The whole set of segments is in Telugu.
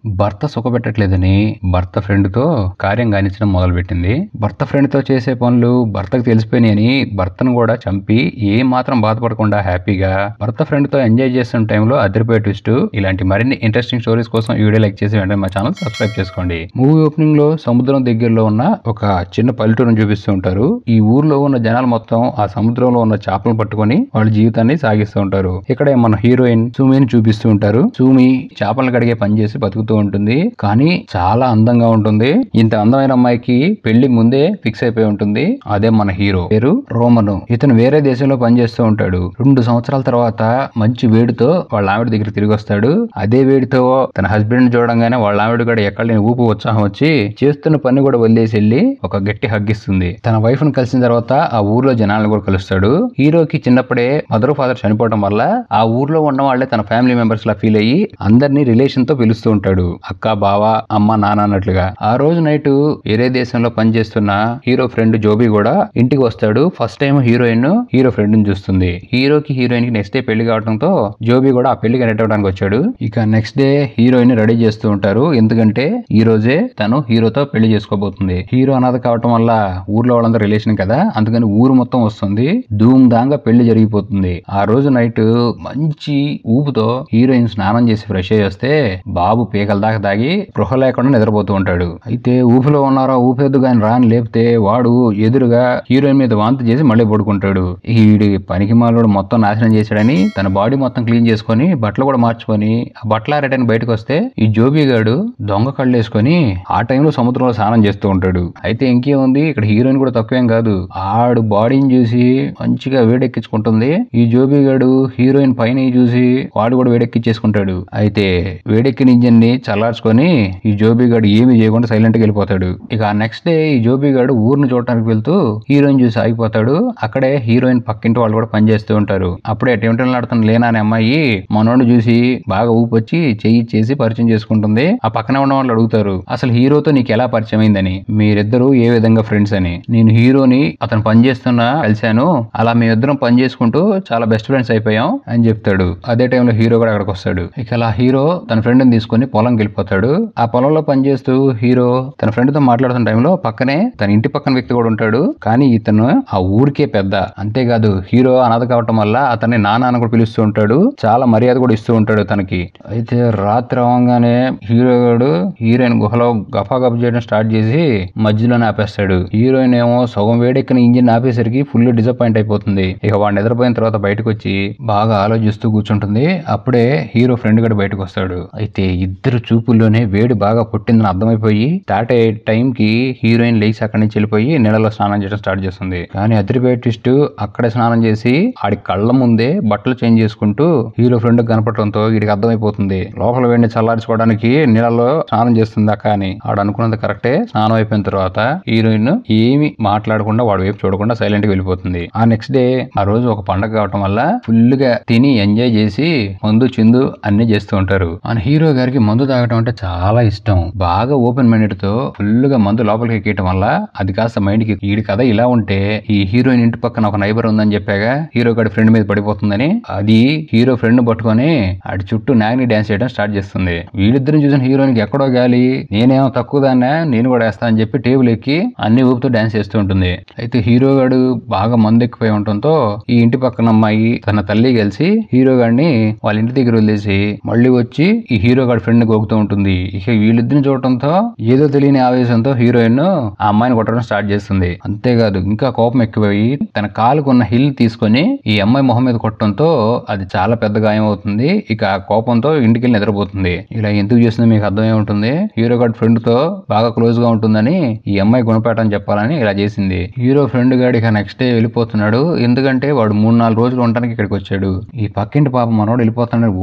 భర్త సుఖపెట్టట్లేదని భర్త ఫ్రెండ్‌తో కార్యం కానిచ్చడం మొదలుపెట్టింది. భర్త ఫ్రెండ్‌తో చేసే పనులు భర్తకు తెలిసిపోయినాయని భర్తను కూడా చంపి ఏమాత్రం బాధపడకుండా హ్యాపీగా భర్త ఫ్రెండ్‌తో ఎంజాయ్ చేస్తున్న టైంలో అదిరిపోయే ట్విస్ట్. ఇలాంటి మరిన్ని ఇంట్రెస్టింగ్ స్టోరీస్ కోసం ఈ వీడియో లైక్ చేసి వెంటనే మా ఛానల్ సబ్స్క్రైబ్ చేసుకోండి. మూవీ ఓపెనింగ్ లో సముద్రం దగ్గరలో ఉన్న ఒక చిన్న పల్లెటూరును చూపిస్తూ ఉంటారు. ఈ ఊర్లో ఉన్న జనాలు మొత్తం ఆ సముద్రంలో ఉన్న చేపలను పట్టుకొని వాళ్ళ జీవితాన్ని సాగిస్తూ ఉంటారు. ఇక్కడే మన హీరోయిన్ సుమిని చూపిస్తూ ఉంటారు. సుమి చేపలను కడిగే పని చేసి బతుకుతూ ఉంటుంది. కానీ చాలా అందంగా ఉంటుంది. ఇంత అందమైన అమ్మాయికి పెళ్లి ముందే ఫిక్స్ అయిపోయి ఉంటుంది. అదే మన హీరో పేరు రోమను. ఇతను వేరే దేశంలో పనిచేస్తూ ఉంటాడు. 2 సంవత్సరాల తర్వాత మంచి వేడితో వాళ్ళ ఆవిడ దగ్గర తిరిగి వస్తాడు. అదే వేడితో తన హస్బెండ్ చూడంగానే వాళ్ళ ఆవిడ కూడా ఎక్కడలేని ఊపు ఉత్సాహం వచ్చి చేస్తున్న పని కూడా వదిలేసి వెళ్ళి ఒక గట్టి హగ్గిస్తుంది. తన వైఫ్ ను కలిసిన తర్వాత ఆ ఊర్లో జనాలను కూడా కలుస్తాడు. హీరోకి చిన్నప్పుడే మదర్ ఫాదర్ చనిపోవడం వల్ల ఆ ఊర్లో ఉన్న వాళ్ళే తన ఫ్యామిలీ మెంబర్స్ లా ఫీల్ అయ్యి అందరినీ రిలేషన్ తో పిలుస్తూ ఉంటాడు. అక్క, బావ, అమ్మ, నాన్న అన్నట్లుగా. ఆ రోజు నైట్ వేరే దేశంలో పనిచేస్తున్న హీరో ఫ్రెండ్ జోబీ కూడా ఇంటికి వస్తాడు. First time heroine hero friend ని చూస్తుంది. హీరోకి హీరోయిన్ కి నెక్స్ట్ డే పెళ్లి కావడంతో జోబీ కూడా ఆ పెళ్లికి అటెండ్ అవ్వడానికి వచ్చాడు. ఇక నెక్స్ట్ డే హీరోయిన్ రెడీ చేస్తూ ఉంటారు. ఎందుకంటే ఈ రోజే తను హీరోతో పెళ్లి చేసుకోబోతుంది. హీరో అనాథ కావటం వల్ల ఊర్లో వాళ్ళందరూ రిలేషన్ కదా, అందుకని ఊరు మొత్తం వస్తుంది. ధూమ్ ధాంగా పెళ్లి జరిగిపోతుంది. ఆ రోజు నైట్ మంచి ఊపుతో హీరోయిన్ స్నానం చేసి ఫ్రెష్ అయ్యి వస్తే బాబు పీకల దాకా తాగి గృహ లేకుండా నిద్రపోతూ ఉంటాడు. అయితే ఊపిలో ఉన్నారా, ఊపేద్దు గాని రాని లేపితే వాడు ఎదురుగా హీరోయిన్ మీద వాంతి చేసి మళ్ళీ పడుకుంటాడు. వీడి పనికి మాలోడు మొత్తం నాశనం చేశాడని తన బాడీ మొత్తం క్లీన్ చేసుకొని బట్టలు కూడా మార్చుకొని ఆ బట్టలు ఆరేటానికి బయటకు వస్తే ఈ జోబీ గాడు దొంగ కళ్ళు వేసుకొని ఆ టైంలో సముద్రంలో స్నానం చేస్తూ ఉంటాడు. అయితే ఇంకేముంది, ఇక్కడ హీరోయిన్ కూడా తక్కువేం కాదు. ఆడు బాడీని చూసి మంచిగా వేడెక్కించుకుంటుంది. ఈ జోబీ గాడు హీరోయిన్ పైన చూసి వాడు కూడా వేడెక్కించేసుకుంటాడు. అయితే వేడెక్కిన ఇంజిన్ ని చల్లార్చుకొని ఈ జోబీ గాడు ఏమి చేయకుండా సైలెంట్ గా వెళ్ళిపోతాడు. ఇక నెక్స్ట్ డే ఈ జోబీ గాడు ఊరిని చూడటానికి వెళ్తూ హీరోయిన్ చూసి ఆగిపోతాడు. అక్కడే హీరోయిన్ పక్కింటి వాళ్ళు కూడా పనిచేస్తూ ఉంటారు. అప్పుడే టెంటలాడుతున్న లేనా అనే అమ్మాయి మనోడు చూసి బాగా ఊపొచ్చి చెయ్యి చేసి పరిచయం చేసుకుంటుంది. ఆ పక్కన ఉన్న వాళ్ళు అడుగుతారు, అసలు హీరోతో నీకు ఎలా పరిచయం అయిందని, మీరిద్దరూ ఏ విధంగా ఫ్రెండ్స్ అని. నేను హీరోని అతను పనిచేస్తున్నా కలిశాను, అలా మేమిద్దరం పని చేసుకుంటూ చాలా బెస్ట్ ఫ్రెండ్స్ అయిపోయాం అని చెప్తాడు. అదే టైంలో హీరో కూడా అక్కడికి వస్తాడు. ఇక అలా హీరో తన ఫ్రెండ్ ని తీసుకుని పొలం వెళ్ళిపోతాడు. ఆ పొలంలో పనిచేస్తూ హీరో తన ఫ్రెండ్ తో మాట్లాడుతున్న టైంలో పక్కనే తన ఇంటి పక్కన వ్యక్తి కూడా ఉంటాడు. కానీ ఇతను ఆ ఊరికే పెద్ద. అంతేకాదు హీరో అనాథ కావటం వల్ల అతన్ని నాన్న అని కూడా పిలుస్తూ ఉంటాడు. చాలా మర్యాద కూడా ఇస్తూ ఉంటాడు తనకి. అయితే రాత్రి అవ్వగానే హీరో గాడు హీరోయిన్ గుహలో గఫా చేయడం స్టార్ట్ చేసి మధ్యలోనే ఆపేస్తాడు. హీరోయిన్ ఏమో సగం వేడెక్కిన ఇంజిన్ ఆపేసరికి ఫుల్ డిసప్పాయింట్ అయిపోతుంది. ఇక వాడు నిద్రపోయిన తర్వాత బయటకు వచ్చి బాగా ఆలోచిస్తూ కూర్చుంటుంది. అప్పుడే హీరో ఫ్రెండ్ గడు బయటకు వస్తాడు. అయితే ఇద్దరు చూపుల్లోనే వేడి బాగా పుట్టిందని అర్థమైపోయి స్టార్ట్ అయ్యే టైం కి హీరోయిన్ లేచి అక్కడి నుంచి వెళ్ళిపోయి నీళ్ళలో స్నానం చేయడం స్టార్ట్ చేస్తుంది. కానీ అదిరిపోయే ట్విస్ట్, అక్కడే స్నానం చేసి ఆడి కళ్ళ ముందే బట్టలు చేంజ్ చేసుకుంటూ హీరో ఫ్రెండ్ కనపడటంతో వీడికి అర్థమైపోతుంది లోపల వేడిని చల్లార్చుకోవడానికి నీళ్ళలో స్నానం చేస్తుంది అక్క అని. ఆడు అనుకున్నది కరెక్టే. స్నానం అయిపోయిన తర్వాత హీరోయిన్ ఏమి మాట్లాడకుండా వాడి వైపు చూడకుండా సైలెంట్ గా వెళ్ళిపోతుంది. ఆ నెక్స్ట్ డే ఆ రోజు ఒక పండగ కావటం వల్ల ఫుల్ గా తిని ఎంజాయ్ చేసి మందు చిందు అన్ని చేస్తూ ఉంటారు. మన హీరో గారికి మందు తాగటం అంటే చాలా ఇష్టం. బాగా ఓపెన్ మైండెడ్ తో ఫుల్ గా మందు లోపలికి ఎక్కేయటం వల్ల అది కాస్త మైండ్ కి ఈడి కథ ఇలా ఉంటే ఈ హీరోయిన్ ఇంటి పక్కన ఒక నైబర్ ఉందని చెప్పాగా హీరో గారి ఫ్రెండ్ మీద పడిపోతుందని అది హీరో ఫ్రెండ్ పట్టుకొని ఆడి చుట్టూ నాగిని డాన్స్ చేయడం స్టార్ట్ చేస్తుంది. వీళ్ళిద్దరిని చూసిన హీరోయిన్ కి ఎక్కడో గాలి, నేనేమో తక్కువ దాన్నా నేను కూడా వేస్తా అని చెప్పి టేబుల్ ఎక్కి అన్ని ఊపుతూ డాన్స్ చేస్తూ ఉంటుంది. అయితే హీరో గాడు బాగా మందు ఎక్కిపోయి ఉండటంతో ఈ ఇంటి పక్కన అమ్మాయి తన తల్లి కలిసి హీరో గాడిని వాళ్ళ ఇంటి దగ్గర వదిలేసి మళ్ళీ వచ్చి ఈ హీరో గాడి ఫ్రెండ్ గోగుతూ ఉంటుంది. ఇక వీళ్ళిద్దరిని చూడటంతో ఏదో తెలియని ఆవేశంతో హీరోయిన్ ఆ అమ్మాయిని కొట్టడం స్టార్ట్ చేస్తుంది. అంతేకాదు ఇంకా కోపం ఎక్కువయ్యి తన కాలుకున్న హిల్ తీసుకొని ఈ అమ్మాయి మొహం మీద కొట్టడంతో అది చాలా పెద్ద గాయం అవుతుంది. ఇక ఆ కోపంతో ఇంటికి వెళ్ళి నిద్రపోతుంది. ఇలా ఎందుకు చేస్తుందో మీకు అర్థమై ఉంటుంది. హీరో గాడి ఫ్రెండ్ తో బాగా క్లోజ్ గా ఉంటుందని ఈ అమ్మాయి గుణపాఠం చెప్పాలని ఇలా చేసింది. హీరో ఫ్రెండ్ గాడి ఇక నెక్స్ట్ డే వెళ్ళిపోతున్నాడు. ఎందుకంటే వాడు 3-4 రోజులు ఉండడానికి ఇక్కడికి వచ్చాడు. ఈ పక్కింటి పాప మనోడు వెళ్ళిపోతున్నాడు.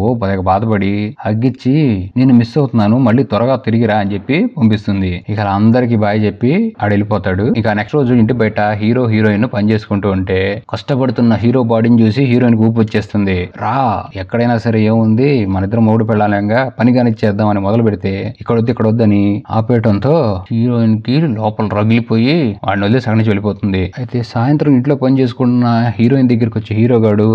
బాధపడి హగ్గిచ్చి నేను మిస్ అవుతున్నాను, మళ్ళీ త్వరగా తిరిగిరా అని చెప్పి పంపిస్తుంది. ఇక అందరికి బాయ్ చెప్పి ఆడు వెళ్ళిపోతాడు. ఇక నెక్స్ట్ రోజు ఇంటి బయట హీరో హీరోయిన్ పని చేసుకుంటూ ఉంటే కష్టపడుతున్న హీరో బాడీని చూసి హీరోయిన్ ఊపి వచ్చేస్తుంది. రా ఎక్కడైనా సరే ఏముంది, మన ఇద్దరం మూడు పెళ్ళాలంగా పని కానిచ్చేద్దాం అని మొదలు పెడితే ఇక్కడ వద్దని ఆపేయటంతో హీరోయిన్ కి లోపల రగిలిపోయి వాడిని వదిలేసి అక్కడి నుంచి వెళ్ళిపోతుంది. అయితే సాయంత్రం ఇంట్లో పని చేసుకుంటున్న హీరోయిన్ దగ్గరికి వచ్చి హీరో గాడు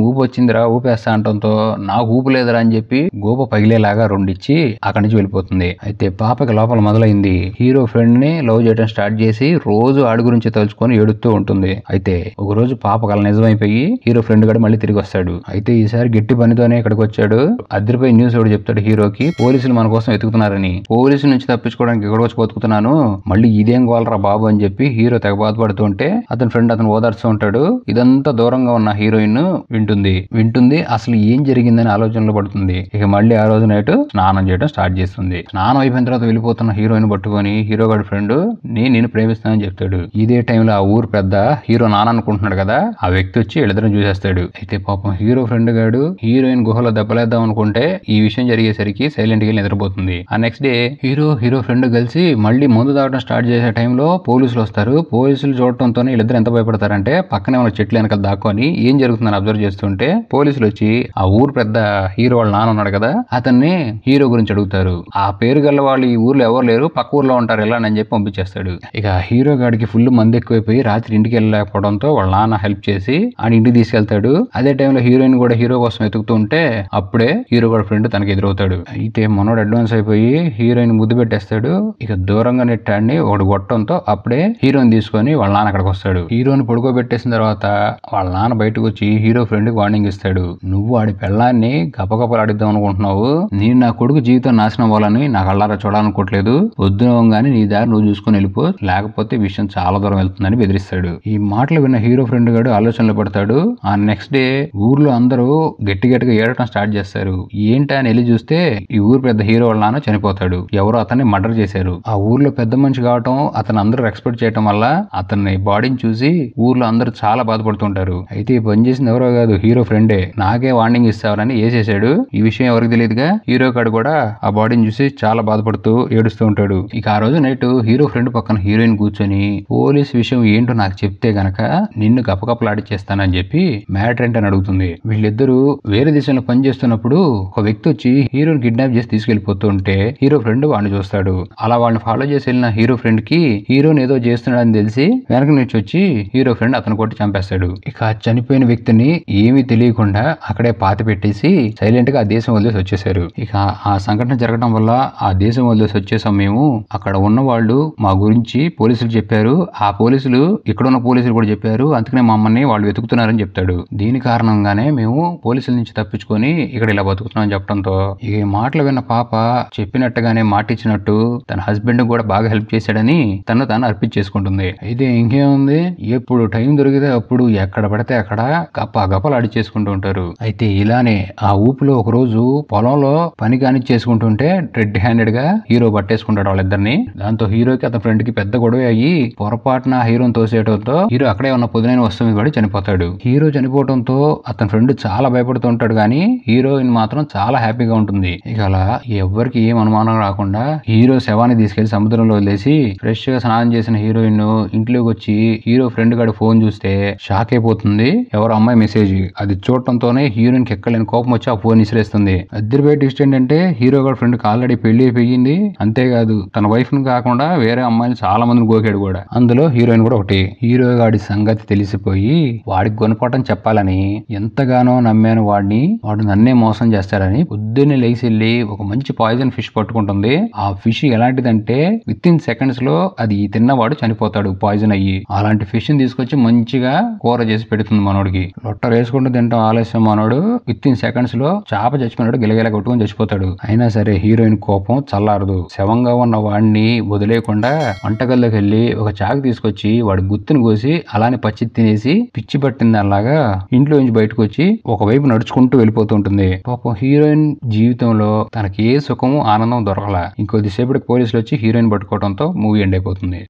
ఊపి వచ్చిందిరా ఊపేస్తా అంటంతో నాకు ఊపు లేదురా అని చెప్పి గోప పగిలేలాగా 2 ఇచ్చి అక్కడి నుంచి వెళ్ళిపోతుంది. అయితే పాపకి లోపల మొదలైంది హీరో ఫ్రెండ్ ని లవ్ చేయడం స్టార్ట్ చేసి రోజు ఆడి గురించి తలుచుకొని ఏడుస్తూ ఉంటుంది. అయితే ఒక రోజు పాప కల నిజమైపోయి హీరో ఫ్రెండ్ గడు మళ్ళీ తిరిగి వస్తాడు. అయితే ఈసారి గట్టి పనితోనే ఇక్కడికి వచ్చాడు. అద్దరిపై న్యూస్ ఒకటి చెప్తాడు హీరోకి, పోలీసులు మన కోసం వెతుకుతున్నారని. పోలీసుల నుంచి తప్పించుకోవడానికి ఇక్కడ వచ్చి బతుకుతున్నాను, మళ్ళీ ఇదేం గోలరా బాబు అని చెప్పి హీరో తెగ బాధపడుతుంటే అతని ఫ్రెండ్ అతను ఓదార్స్తూ ఉంటాడు. ఇదంతా దూరంగా ఉన్న హీరోయిన్ వింటుంది అసలు ఏం జరిగిందని ఆలోచనలో పడుతుంది. ఇక మళ్ళీ ఆ రోజు నైట్ స్నానం చేయడం స్టార్ట్ చేస్తుంది. స్నానం అయిపోయిన తర్వాత వెళ్ళిపోతున్న హీరోయిన్ పట్టుకొని హీరో గారి ఫ్రెండ్ నేను ప్రేమిస్తానని చెప్తాడు. ఇదే టైంలో ఆ ఊరు పెద్ద హీరో నాన్న అనుకుంటున్నాడు కదా, ఆ వ్యక్తి వచ్చి వీళ్ళిద్దరం చూసేస్తాడు. అయితే పాపం హీరో ఫ్రెండ్ గాడు హీరోయిన్ గుహలో దెబ్బలేద్దాం అనుకుంటే ఈ విషయం జరిగేసరికి సైలెంట్ గా నిద్రపోతుంది. ఆ నెక్స్ట్ డే హీరో ఫ్రెండ్ కలిసి మళ్ళీ మందు తాగడం స్టార్ట్ చేసే టైంలో పోలీసులు వస్తారు. పోలీసులు చూడటంతోనే వీళ్ళిద్దరు ఎంత భయపడతారంటే పక్కనే ఉన్న చెట్లు వెనకాల దాక్కొని ఏం జరుగుతుందని అబ్జర్వ్ చేస్తుంటే పోలీసులు వచ్చి ఆ ఊరు పెద్ద హీరో వాళ్ళ నాన్న ఉన్నాడు కదా అతన్ని హీరో గురించి అడుగుతారు. ఆ పేరు గల వాళ్ళు ఈ ఊర్లో ఎవరు లేరు, పక్క ఊర్లో ఉంటారు ఎలా అని చెప్పి పంపించేస్తాడు. ఇక హీరో గాడికి ఫుల్ మంది ఎక్కువైపోయి రాత్రి ఇంటికి వెళ్ళలేకపోవడంతో వాళ్ళ నాన్న హెల్ప్ చేసి ఆ ఇంటికి తీసుకెళ్తాడు. అదే టైంలో హీరోయిన్ కూడా హీరో కోసం వెతుకుతూ ఉంటే అప్పుడే హీరో గారి ఫ్రెండ్ తనకి ఎదురవుతాడు. అయితే మనోడు అడ్వాన్స్ అయిపోయి హీరోయిన్ ముద్దు పెట్టేస్తాడు. ఇక దూరంగా నెట్టాడిని ఒకటి కొట్టడంతో అప్పుడే హీరోయిన్ తీసుకొని వాళ్ళ నాన్న అక్కడికి వస్తాడు. హీరోని పడుకోబెట్టేసిన తర్వాత వాళ్ళ నాన్న బయటకు వచ్చి హీరో ఫ్రెండ్ కి వార్నింగ్ ఇస్తాడు. నువ్వు వాడి పెళ్ళాన్ని గపగపలాడిద్దాం అనుకుంటున్నావు, నేను నా కొడుకు జీవితం నాశనం అవ్వాలని నా కళ్ళారా చూడాలనుకోవట్లేదు, వద్దునవగానే నీ దారి నువ్వు చూసుకుని వెళ్ళిపో, లేకపోతే విషయం చాలా దూరం వెళ్తుందని బెదిరిస్తాడు. ఈ మాటలు విన్న హీరో ఫ్రెండ్ గాడు ఆలోచనలో పడతాడు. ఆ నెక్స్ట్ డే ఊర్లో అందరూ గట్టిగా ఏడటం స్టార్ట్ చేస్తారు. ఏంటా అని వెళ్ళి చూస్తే ఈ ఊరు పెద్ద హీరో వాళ్ళ నాన్న చనిపోతాడు. ఎవరో అతన్ని మర్డర్ చేశారు. ఆ ఊర్లో పెద్ద మనిషి కావటం అతను అందరూ ఎక్స్పెక్ట్ చేయటం వల్ల అతన్ని బాడీని చూసి ఊర్లో అందరూ చాలా బాధపడుతుంటారు. అయితే ఈ పని చేసింది ఎవరో కాదు హీరో ఫ్రెండే. నాకే వార్నింగ్ ఇస్తావని వేసేసాడు. ఈ విషయం ఎవరికి తెలియదుగా హీరో కాడు కూడా ఆ బాడీని చూసి చాలా బాధపడుతూ ఏడుస్తూ ఉంటాడు. ఇక ఆ రోజు నైట్ హీరో ఫ్రెండ్ పక్కన హీరోయిన్ కూర్చొని పోలీస్ విషయం ఏంటో నాకు చెప్తే గనక నిన్ను గపగపలాడిచ్చేస్తానని చెప్పి మ్యాటర్ ఏంటని అడుగుతుంది. వీళ్ళిద్దరూ వేరే దేశంలో పనిచేస్తున్నప్పుడు ఒక వ్యక్తి వచ్చి హీరోని కిడ్నాప్ చేసి తీసుకెళ్లిపోతూ ఉంటే హీరో ఫ్రెండ్ వాడిని చూస్తాడు. అలా వాళ్ళని ఫాలో చేసి వెళ్ళిన హీరో ఫ్రెండ్ కి హీరోని ఏదో చేస్తున్నాడని తెలిసి వెనక నుంచి వచ్చి హీరో ఫ్రెండ్ అతను కొట్టి చంపేస్తాడు. ఇక చనిపోయిన వ్యక్తిని ఏమీ తెలియకుండా అక్కడే పాతి పెట్టేసి సైలెంట్ గా ఆ దేశం వదిలేసి వచ్చేసారు. ఇక ఆ సంఘటన జరగడం వల్ల ఆ దేశం వదిలేసి వచ్చేసాం మేము. అక్కడ ఉన్న వాళ్ళు మా గురించి పోలీసులు చెప్పారు, ఆ పోలీసులు ఇక్కడ ఉన్న పోలీసులు కూడా చెప్పారు, అందుకనే మమ్మల్ని వాళ్ళు వెతుకుతున్నారని చెప్తాడు. దీని కారణంగానే మేము పోలీసుల నుంచి తప్పించుకొని ఇక్కడ ఇలా బతుకుతున్నాం చెప్పడంతో ఈ మాటలు విన్న పాప చెప్పినట్టుగానే మాటిచ్చినట్టు తన హస్బెండ్ కూడా బాగా హెల్ప్ చేశాడని తను తాను అర్పించేసుకుంటుంది. అయితే ఇంకేముంది, ఎప్పుడు టైం దొరికితే అప్పుడు ఎక్కడ పడితే అక్కడ గప్పలు అడిచేసుకుంటూ ఉంటారు. అయితే ఇలానే ఆ ఊపులో ఒక రోజు పొలంలో పని కానిచ్చేసుకుంటుంటే రెడ్ హ్యాండెడ్ గా హీరో పట్టేసుకుంటాడు వాళ్ళిద్దరిని. దాంతో హీరోకి అతని ఫ్రెండ్ కి పెద్ద గొడవ అయ్యి పొరపాటున హీరోని తోసేయడంతో హీరో అక్కడే ఉన్న పొదునైన వస్తువు మీద పడి చనిపోతాడు. హీరో చనిపోవడంతో అతని ఫ్రెండ్ చాలా భయపడుతూ ఉంటాడు కానీ హీరోయిన్ మాత్రం చాలా హ్యాపీగా ఉంటుంది. ఇక అలా ఎవరికి ఏం అనుమానం రాకుండా హీరో శవాన్ని తీసుకెళ్లి సముద్రంలో వదిలేసి ఫ్రెష్ గా స్నానం చేసిన హీరోయిన్ ఇంట్లోకి వచ్చి హీరో ఫ్రెండ్ గారి ఫోన్ చూస్తే షాక్ అయిపోతుంది. ఎవరో అమ్మాయి మెసేజ్ అది చూడటంతోనే హీరోయిన్ కి ఎక్కలేని కోపం వచ్చి ఆ ఫోన్ ఇసిరేస్తుంది. అద్దరిపోయే ట్విస్ట్ ఏంటంటే హీరో గారి ఫ్రెండ్ కి ఆల్రెడీ పెళ్లి అయిపోయింది. అంతేకాదు తన వైఫ్ ని కాకుండా వేరే అమ్మాయిని చాలా మందిని గోకాడు కూడా. అందులో హీరోయిన్ కూడా ఒకటి. హీరో గాడి సంగతి తెలిసిపోయి వాడికి గుణపాఠం చెప్పాలని ఎంతగానో నమ్మాను వాడిని, వాడు నన్నే మోసం చేస్తాడని పొద్దున్నే లేచి వెళ్ళి ఒక మంచి పాయిజన్ ఫిష్ పట్టుకుంటుంది. ఆ ఫిష్ ఎలాంటిదంటే విత్ ఇన్ సెకండ్స్ లో అది తిన్నవాడు చనిపోతాడు పాయిజన్ అయ్యి. అలాంటి ఫిష్ ని తీసుకొచ్చి మంచిగా కూర చేసి పెడుతుంది మనోడికి. లొట్ట వేసుకుంటూ తింటాం ఆలస్యం మనోడు విత్ ఇన్ సెకండ్స్ లో చాప చచ్చిపోయినాడు గిలగిల కొట్టుకొని చచ్చిపోతాడు. అయినా సరే హీరోయిన్ కోపం చల్లారదు. శవంగా ఉన్న వాడిని వదిలేయకుండా వంటగల్లోకి వెళ్ళి ఒక చాకు తీసుకొచ్చి వాడి గుత్తుని కోసి అలానే పచ్చి తినేసి పిచ్చి పట్టింది అలాగా ఇంట్లో నుంచి బయటకు వచ్చి ఒకవైపు నడుచుకుంటూ వెళ్ళిపోతూ ఉంటుంది. పాపం హీరోయిన్ జీవితంలో తనకి ఏ సుఖము ఆనందం దొరకల. ఇంకొద్దిసేపటికి పోలీసులు వచ్చి హీరోయిన్ పట్టుకోవడంతో మూవీ ఎండ్ అయిపోతుంది.